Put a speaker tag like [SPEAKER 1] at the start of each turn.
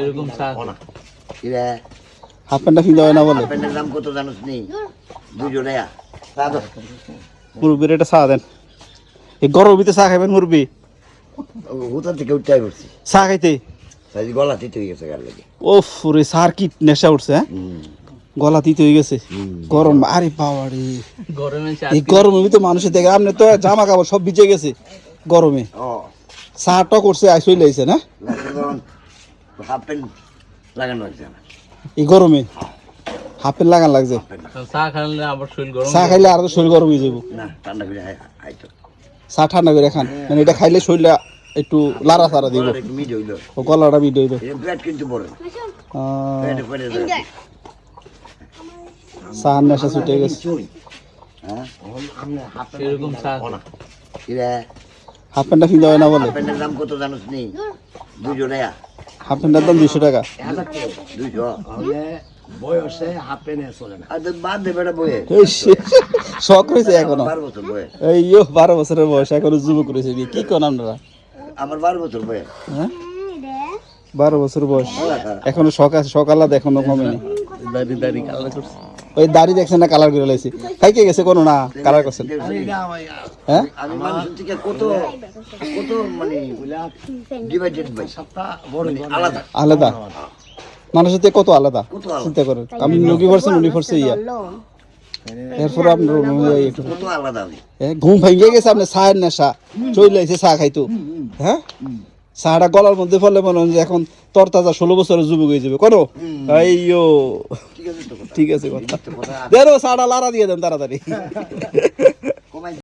[SPEAKER 1] এরকম চা
[SPEAKER 2] হাফ প্যান্টটা কিনতে হয় না বলে
[SPEAKER 3] প্যান্টের দাম কত জানোস নি 200 টাকা চা দাও
[SPEAKER 2] মুরব্বির এটা চা দেন এই গরমিতে চা খাইবেন মুরব্বি
[SPEAKER 3] হুতা থেকে উঠাই পড়ছি
[SPEAKER 2] চা খাইতে
[SPEAKER 3] তাই গলা তিত হয়ে গেছে গাল লাগে
[SPEAKER 2] ওফ রে সার কি নেশা উঠছে হ্যাঁ গলা তিত হয়ে গেছে গরম আরে বাবা রে
[SPEAKER 1] গরমে চা
[SPEAKER 2] এই গরমের ভিতরে মানুষের দেখে আপনি তো জামা কাপড় সব ভিজে গেছে গরমে
[SPEAKER 3] ও
[SPEAKER 2] চাটা করছে আইসই লাইছে না
[SPEAKER 3] হাফ প্যান্ট লাগানো আছে না
[SPEAKER 2] এই গরমে হাফ প্যান্ট লাগান লাগছে
[SPEAKER 1] চা খাইলে আবার শরীর গরম
[SPEAKER 2] চা খাইলে আর তো শরীর গরম হয়ে যাবো
[SPEAKER 3] না ঠান্ডা করে আইতো
[SPEAKER 2] চা ঠান্ডা করে খান মানে এটা খাইলে শরীরটা একটু লাড়া সারা দিব
[SPEAKER 3] একটু মিড হইলো
[SPEAKER 2] ও গলাটা মিট হইব
[SPEAKER 3] এটা পেট কিন্তু বড় পেটে পড়ে যায়
[SPEAKER 2] চা নেশা ছুটে গেছে
[SPEAKER 3] হ্যাঁ
[SPEAKER 1] এরকম চা
[SPEAKER 3] কিরা
[SPEAKER 2] হাফ প্যান্টটা কিনতে হয় না বলে
[SPEAKER 3] প্যান্টের দাম কত জানোস নি 200 টাকা
[SPEAKER 2] হাফ প্যান্টের দাম 200 টাকা
[SPEAKER 3] 200 বয়সে হাফ প্যান্ট চলে না আর বাদ দে বেটা বয়ে
[SPEAKER 2] এই শখ হয়েছে এখনো
[SPEAKER 3] 12 বছর বয়ে
[SPEAKER 2] এই 12 বছরের বয়স এখনো যুবক রয়েছে কি কোন আপনারা
[SPEAKER 3] আমার 12 বছর বয়ে
[SPEAKER 2] হ্যাঁ 12 বছর বয়স এখনো শখ আছে সকালে এখনো কমেনি
[SPEAKER 1] দাড়ি দাড়ি কালো করছে
[SPEAKER 2] ওই দাড়ি দেখছেন না কালার করে লাইছে খাইকে গেছে কোনো না কালার করছেন হ্যাঁ
[SPEAKER 3] আমি মানুষ থেকে কত কত মানে ডিভাইডেড বাই সপ্তাহ বড় আলাদা
[SPEAKER 2] আলাদা মানুষের থেকে কত আলাদা
[SPEAKER 3] কত আলাদা
[SPEAKER 2] চিন্তা করেন আমি নগি পারছেন উনি পারছে ইয়া এরপর আপনার একটু
[SPEAKER 3] কত আলাদা আমি
[SPEAKER 2] ঘুম ভেঙে গেছে আপনি চায়ের নেশা চলে আইছে চা খাইতো হ্যাঁ চাটা গলার মধ্যে ফলে মনে হয় যে এখন তরতাজা 16 বছরের যুবক হয়ে যাবে কোনো আইয়ো
[SPEAKER 3] ঠিক আছে তো
[SPEAKER 2] ঠিক আছে কথা দেন চাটা লাড়া দিয়ে দেন তাড়াতাড়ি